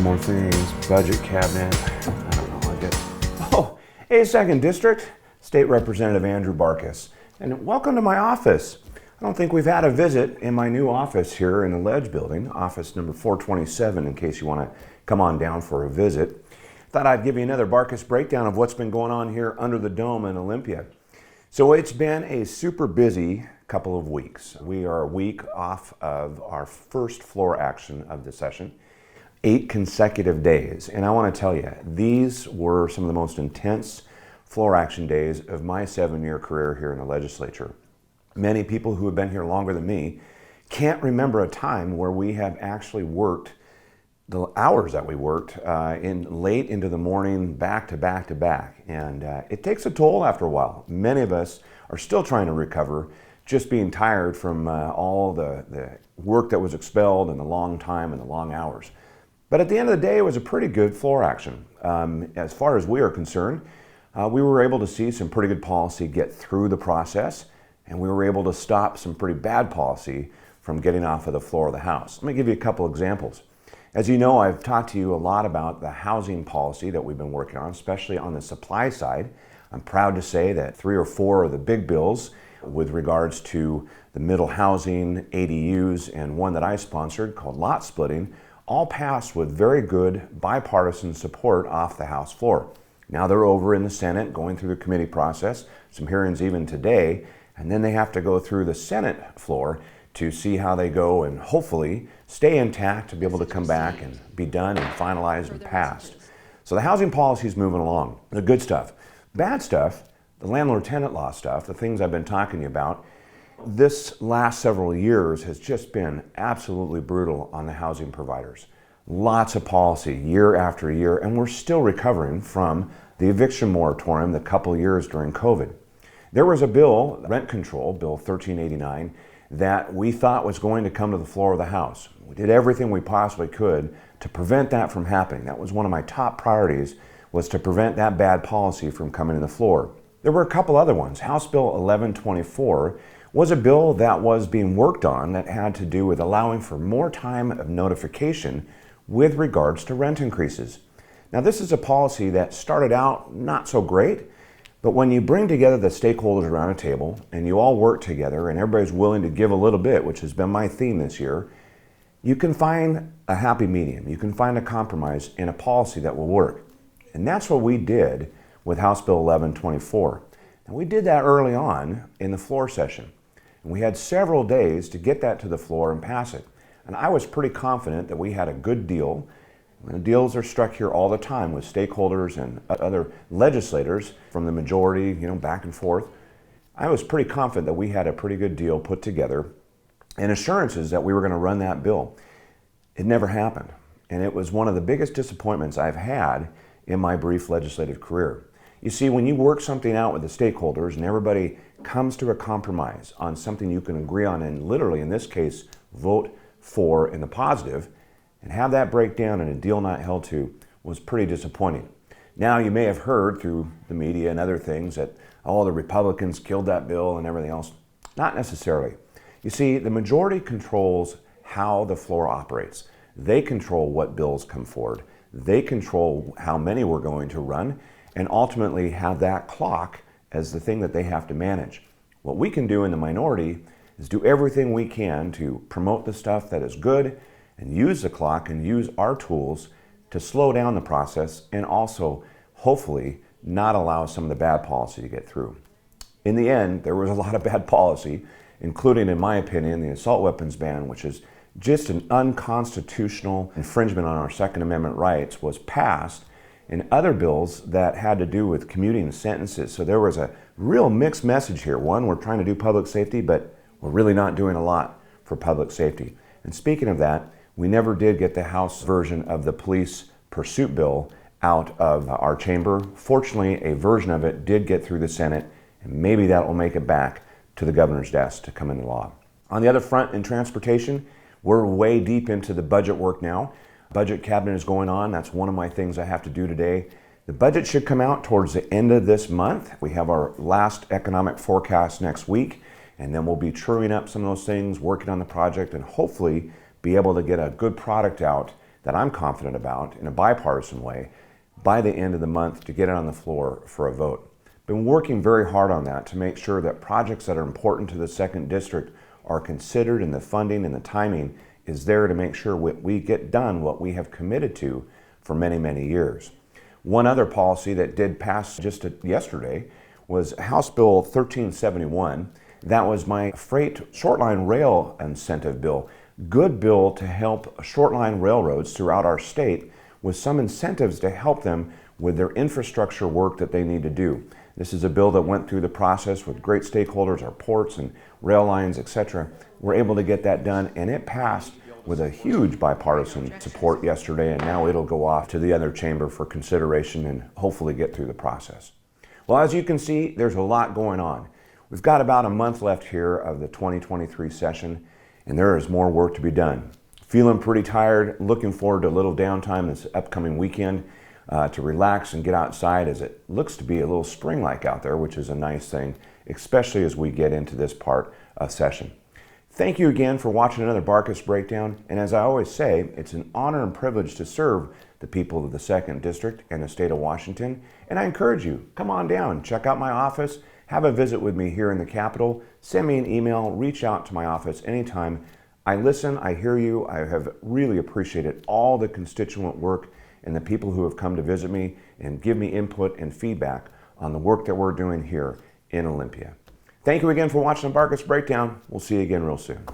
more things. Budget cabinet. I don't know. I get. Oh, 82nd District, State Representative Andrew Barkis, and welcome to my office. I don't think we've had a visit in my new office here in the Ledge building, office number 427, in case you want to come on down for a visit. Thought I'd give you another Barkis breakdown of what's been going on here under the dome in Olympia. So it's been a super busy couple of weeks. We are a week off of our first floor action of the session, 8 consecutive days. And I want to tell you, these were some of the most intense floor action days of my 7-year career here in the legislature. Many people who have been here longer than me can't remember a time where we have actually worked the hours that we worked in late into the morning, back to back to back. And it takes a toll after a while. Many of us are still trying to recover, just being tired from all the work that was expelled and the long time and the long hours. But at the end of the day, it was a pretty good floor action. As far as we are concerned, we were able to see some pretty good policy get through the process, and we were able to stop some pretty bad policy from getting off of the floor of the House. Let me give you a couple examples. As you know, I've talked to you a lot about the housing policy that we've been working on, especially on the supply side. I'm proud to say that 3 or 4 of the big bills with regards to the middle housing, ADUs, and one that I sponsored called lot splitting, all passed with very good bipartisan support off the House floor. Now they're over in the Senate, going through the committee process, some hearings even today, and then they have to go through the Senate floor to see how they go and hopefully stay intact to be able to come back and be done and finalized and passed. So the housing policy is moving along, the good stuff. Bad stuff, the landlord-tenant law stuff, the things I've been talking to you about, this last several years has just been absolutely brutal on the housing providers. Lots of policy year after year, and we're still recovering from the eviction moratorium the couple years during COVID. There was a bill, rent control, Bill 1389, that we thought was going to come to the floor of the House. We did everything we possibly could to prevent that from happening. That was one of my top priorities, was to prevent that bad policy from coming to the floor. There were a couple other ones. House Bill 1124 was a bill that was being worked on that had to do with allowing for more time of notification with regards to rent increases. Now, this is a policy that started out not so great, but when you bring together the stakeholders around a table and you all work together and everybody's willing to give a little bit, which has been my theme this year, you can find a happy medium. You can find a compromise in a policy that will work. And that's what we did with House Bill 1124. And we did that early on in the floor session. And we had several days to get that to the floor and pass it. And I was pretty confident that we had a good deal. And deals are struck here all the time with stakeholders and other legislators from the majority, back and forth. I was pretty confident that we had a pretty good deal put together and assurances that we were going to run that bill. It never happened. And it was one of the biggest disappointments I've had in my brief legislative career. You see, when you work something out with the stakeholders and everybody comes to a compromise on something you can agree on and literally, in this case, vote for in the positive, and have that break down and a deal not held to was pretty disappointing. Now, you may have heard through the media and other things that all the Republicans killed that bill and everything else. Not necessarily. You see, the majority controls how the floor operates. They control what bills come forward. They control how many we're going to run and ultimately have that clock as the thing that they have to manage. What we can do in the minority is do everything we can to promote the stuff that is good and use the clock and use our tools to slow down the process and also, hopefully, not allow some of the bad policy to get through. In the end, there was a lot of bad policy, including, in my opinion, the assault weapons ban, which is just an unconstitutional infringement on our Second Amendment rights, was passed, and other bills that had to do with commuting sentences. So there was a real mixed message here. One, we're trying to do public safety, but we're really not doing a lot for public safety. And speaking of that, we never did get the House version of the police pursuit bill out of our chamber. Fortunately, a version of it did get through the Senate, and maybe that will make it back to the governor's desk to come into law. On the other front, in transportation, we're way deep into the budget work now. Budget cabinet is going on. That's one of my things I have to do today. The budget should come out towards the end of this month. We have our last economic forecast next week, and then we'll be truing up some of those things, working on the project, and hopefully be able to get a good product out that I'm confident about in a bipartisan way by the end of the month to get it on the floor for a vote. Been working very hard on that to make sure that projects that are important to the 2nd District are considered, and the funding and the timing is there to make sure we get done what we have committed to for many, many years. One other policy that did pass just yesterday was House Bill 1371. That was my freight short-line rail incentive bill. Good bill to help short-line railroads throughout our state with some incentives to help them with their infrastructure work that they need to do. This is a bill that went through the process with great stakeholders, our ports and rail lines, etc. We're able to get that done, and it passed with a huge bipartisan support yesterday, and now it'll go off to the other chamber for consideration and hopefully get through the process. Well, as you can see, there's a lot going on. We've got about a month left here of the 2023 session, and there is more work to be done. Feeling pretty tired, looking forward to a little downtime this upcoming weekend to relax and get outside, as it looks to be a little spring-like out there, which is a nice thing, especially as we get into this part of session. Thank you again for watching another Barkis Breakdown, and as I always say, it's an honor and privilege to serve the people of the 2nd District and the state of Washington, and I encourage you, come on down, check out my office, have a visit with me here in the Capitol, send me an email, reach out to my office anytime. I listen, I hear you, I have really appreciated all the constituent work and the people who have come to visit me and give me input and feedback on the work that we're doing here in Olympia. Thank you again for watching the Barkis Breakdown. We'll see you again real soon.